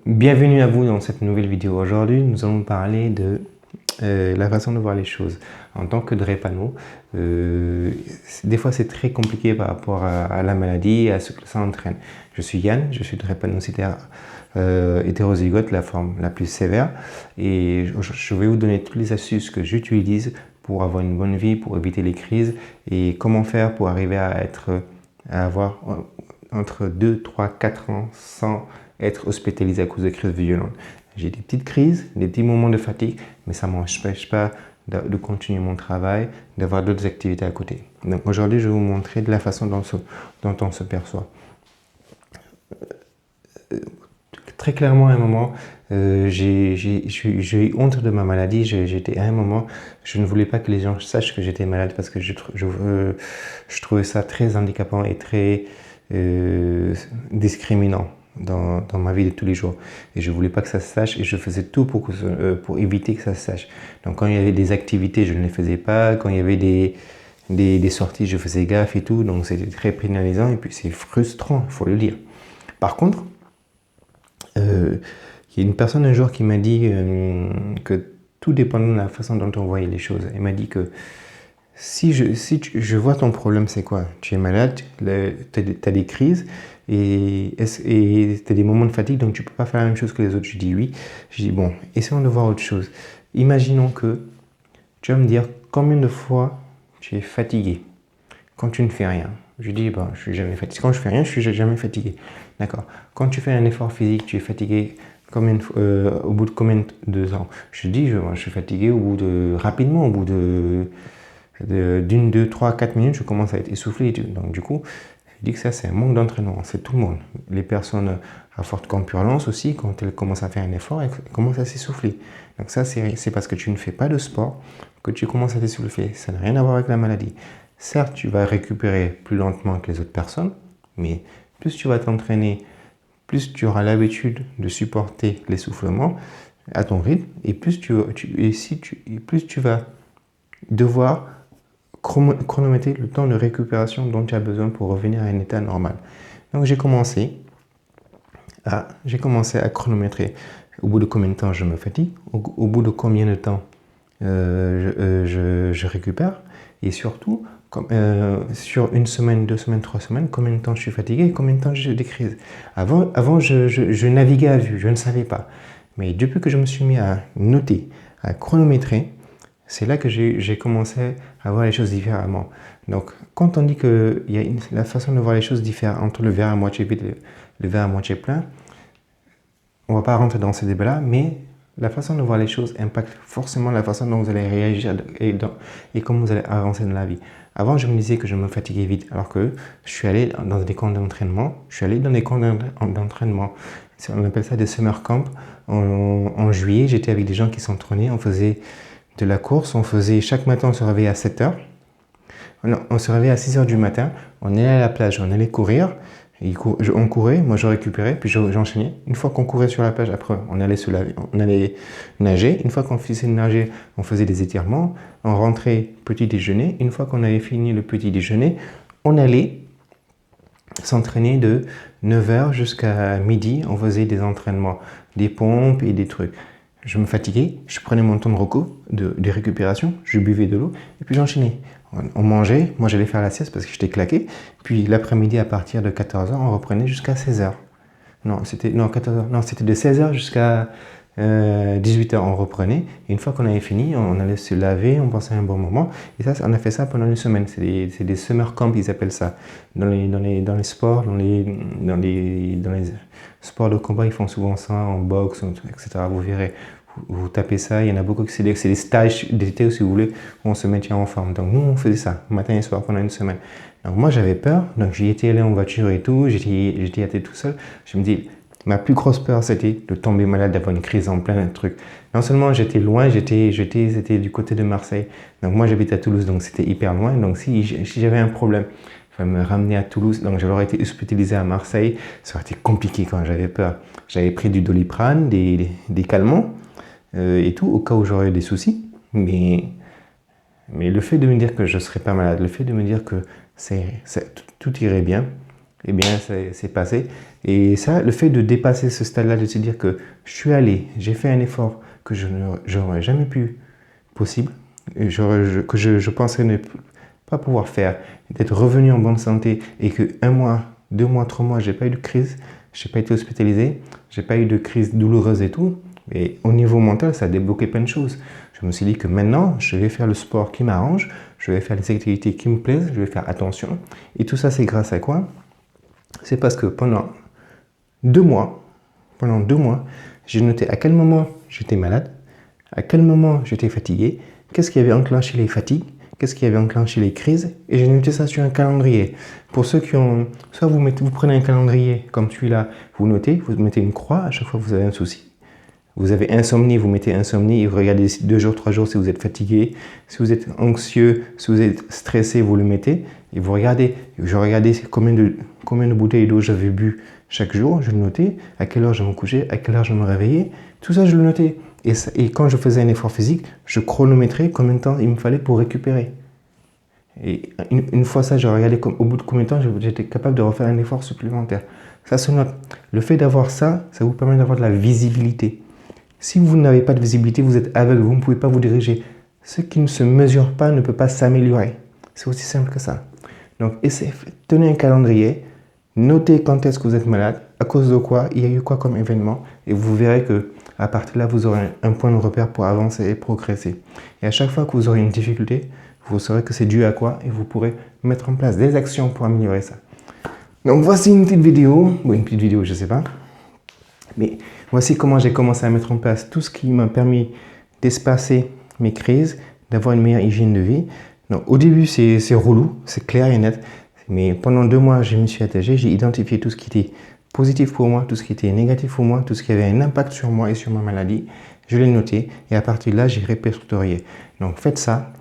Bienvenue à vous dans cette nouvelle vidéo. Aujourd'hui, nous allons parler de la façon de voir les choses. En tant que drépano, des fois c'est très compliqué par rapport à la maladie et à ce que ça entraîne. Je suis Yann, je suis drépanocytaire hétérozygote, la forme la plus sévère, et je vais vous donner toutes les astuces que j'utilise pour avoir une bonne vie, pour éviter les crises, et comment faire pour arriver à avoir entre 2, 3, 4 ans sans être hospitalisé à cause de crises violentes. J'ai des petites crises, des petits moments de fatigue, mais ça ne m'empêche pas de continuer mon travail, d'avoir d'autres activités à côté. Donc aujourd'hui, je vais vous montrer de la façon dont on se perçoit. Très clairement, à un moment, j'ai eu honte de ma maladie. J'étais à un moment, je ne voulais pas que les gens sachent que j'étais malade parce que je trouvais ça très handicapant et très discriminant dans ma vie de tous les jours. Et je ne voulais pas que ça se sache et je faisais tout pour éviter que ça se sache. Donc quand il y avait des activités, je ne les faisais pas. Quand il y avait des sorties, je faisais gaffe et tout. Donc c'était très pénalisant et puis c'est frustrant, il faut le dire. Par contre, il y a une personne un jour qui m'a dit que tout dépendait de la façon dont on voyait les choses. Elle m'a dit que si je vois ton problème, c'est quoi? Tu es malade, tu as des crises et tu as des moments de fatigue, donc tu ne peux pas faire la même chose que les autres. Je dis oui. Je dis bon, essayons de voir autre chose. Imaginons que tu vas me dire combien de fois tu es fatigué quand tu ne fais rien. Je dis, bon, je suis jamais fatigué. Quand je fais rien, je suis jamais fatigué. D'accord. Quand tu fais un effort physique, tu es fatigué au bout de combien de temps? Je dis, je suis fatigué rapidement, au bout d'une, deux, trois, 4 minutes, je commence à être essoufflé. Donc du coup, je dis que ça, c'est un manque d'entraînement. C'est tout le monde. Les personnes à forte corpulence aussi, quand elles commencent à faire un effort, elles commencent à s'essouffler. Donc ça, c'est parce que tu ne fais pas de sport que tu commences à t'essouffler. Ça n'a rien à voir avec la maladie. Certes, tu vas récupérer plus lentement que les autres personnes, mais plus tu vas t'entraîner, plus tu auras l'habitude de supporter l'essoufflement à ton rythme, et plus tu vas devoir chronométrer le temps de récupération dont tu as besoin pour revenir à un état normal. Donc j'ai commencé à chronométrer au bout de combien de temps je me fatigue, au bout de combien de temps je récupère, et surtout sur une semaine, 2 semaines, 3 semaines, combien de temps je suis fatigué et combien de temps j'ai des crises. Avant je naviguais à vue, je ne savais pas. Mais depuis que je me suis mis à noter, à chronométrer, c'est là que j'ai commencé à voir les choses différemment. Donc, quand on dit que la façon de voir les choses diffère entre le verre à moitié vide et le verre à moitié plein, on ne va pas rentrer dans ce débat-là, mais la façon de voir les choses impacte forcément la façon dont vous allez réagir et comment vous allez avancer dans la vie. Avant, je me disais que je me fatiguais vite, alors que je suis allé dans des camps d'entraînement. On appelle ça des summer camps. En juillet, j'étais avec des gens qui s'entraînaient. On faisait de la course. Chaque matin, on se réveillait à 7 heures. On se réveillait à 6 heures du matin. On allait à la plage, on allait courir. On courait, moi je récupérais, puis j'enchaînais. Une fois qu'on courait sur la plage, après on allait se laver, on allait nager. Une fois qu'on finissait de nager, on faisait des étirements. On rentrait petit déjeuner. Une fois qu'on avait fini le petit déjeuner, on allait s'entraîner de 9 h jusqu'à midi. On faisait des entraînements, des pompes et des trucs. Je me fatiguais, je prenais mon temps de repos, de récupération, je buvais de l'eau et puis j'enchaînais. On mangeait, moi j'allais faire la sieste parce que j'étais claqué. Puis l'après-midi à partir de 14 h, on reprenait jusqu'à 16 h. C'était de 16 h jusqu'à 18 h, on reprenait. Et une fois qu'on avait fini, on allait se laver, on passait un bon moment. Et ça, on a fait ça pendant une semaine. C'est des summer camps, ils appellent ça. Dans les sports, dans les sports de combat, ils font souvent ça, en boxe, etc. Vous verrez. Vous tapez ça, il y en a beaucoup qui c'est des stages d'été, si vous voulez, où on se maintient en forme. Donc nous, on faisait ça, matin et soir, pendant une semaine. Donc moi, j'avais peur, donc j'y étais allé en voiture et tout, j'étais allé tout seul. Je me dis, ma plus grosse peur, c'était de tomber malade, d'avoir une crise en plein truc. Non seulement j'étais loin, c'était du côté de Marseille. Donc moi, j'habite à Toulouse, donc c'était hyper loin. Donc si j'avais un problème, il fallait me ramener à Toulouse. Donc j'aurais été hospitalisé à Marseille. Ça aurait été compliqué quand j'avais peur. J'avais pris du Doliprane, des calmants, et tout, au cas où j'aurais des soucis. Mais le fait de me dire que je ne serais pas malade, le fait de me dire que tout irait bien, eh bien, c'est passé. Et ça, le fait de dépasser ce stade-là, de se dire que je suis allé, j'ai fait un effort que je n'aurais jamais pu possible, et que je pensais ne pas pouvoir faire, d'être revenu en bonne santé et que 1 mois, 2 mois, 3 mois, j'ai pas eu de crise, j'ai pas été hospitalisé, j'ai pas eu de crise douloureuse et tout. Et au niveau mental, ça a débloqué plein de choses. Je me suis dit que maintenant, je vais faire le sport qui m'arrange, je vais faire les activités qui me plaisent, je vais faire attention. Et tout ça, c'est grâce à quoi? C'est parce que pendant 2 mois, j'ai noté à quel moment j'étais malade, à quel moment j'étais fatigué, qu'est-ce qui avait enclenché les fatigues, qu'est-ce qui avait enclenché les crises, et j'ai noté ça sur un calendrier. Pour ceux qui ont, soit vous prenez un calendrier comme celui-là, vous notez, vous mettez une croix à chaque fois que vous avez un souci. Vous avez insomnie, vous mettez insomnie et vous regardez 2 jours, 3 jours si vous êtes fatigué. Si vous êtes anxieux, si vous êtes stressé, vous le mettez et vous regardez. Je regardais combien de bouteilles d'eau j'avais bu chaque jour, je le notais, à quelle heure je me couchais, à quelle heure je me réveillais. Tout ça, je le notais. Et quand je faisais un effort physique, je chronométrais combien de temps il me fallait pour récupérer. Et une fois ça, je regardais au bout de combien de temps j'étais capable de refaire un effort supplémentaire. Ça se note. Le fait d'avoir ça, ça vous permet d'avoir de la visibilité. Si vous n'avez pas de visibilité, vous êtes aveugle, vous ne pouvez pas vous diriger. Ce qui ne se mesure pas ne peut pas s'améliorer. C'est aussi simple que ça. Donc, tenez un calendrier, notez quand est-ce que vous êtes malade, à cause de quoi, il y a eu quoi comme événement, et vous verrez que à partir de là, vous aurez un point de repère pour avancer et progresser. Et à chaque fois que vous aurez une difficulté, vous saurez que c'est dû à quoi, et vous pourrez mettre en place des actions pour améliorer ça. Donc, voici une petite vidéo, ou une petite vidéo, je ne sais pas. Mais voici comment j'ai commencé à mettre en place tout ce qui m'a permis d'espacer mes crises, d'avoir une meilleure hygiène de vie. Donc, au début, c'est relou, c'est clair et net. Mais pendant 2 mois, je me suis attaché, j'ai identifié tout ce qui était positif pour moi, tout ce qui était négatif pour moi, tout ce qui avait un impact sur moi et sur ma maladie. Je l'ai noté et à partir de là, j'ai répertorié. Donc, faites ça.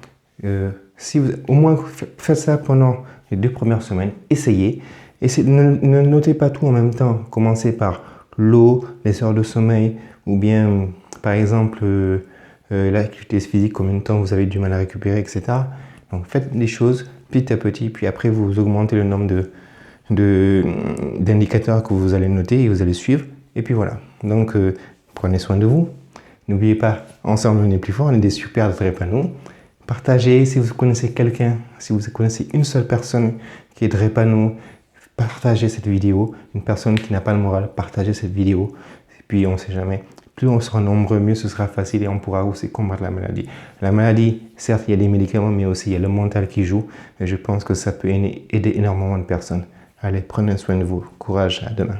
Au moins, faites ça pendant les 2 premières semaines. Essayez. Ne notez pas tout en même temps. Commencez par l'eau, les heures de sommeil, ou bien, par exemple, l'activité physique, combien de temps vous avez du mal à récupérer, etc. Donc, faites les choses petit à petit, puis après, vous augmentez le nombre d'indicateurs que vous allez noter et vous allez suivre. Et puis voilà. Donc, prenez soin de vous. N'oubliez pas, ensemble, on est plus fort, on est des super drépano. Partagez si vous connaissez quelqu'un, si vous connaissez une seule personne qui est drépano, partagez cette vidéo. Une personne qui n'a pas le moral, partagez cette vidéo. Et puis, on ne sait jamais. Plus on sera nombreux, mieux ce sera facile et on pourra aussi combattre la maladie. La maladie, certes, il y a des médicaments, mais aussi il y a le mental qui joue. Et je pense que ça peut aider énormément de personnes. Allez, prenez soin de vous. Courage, à demain.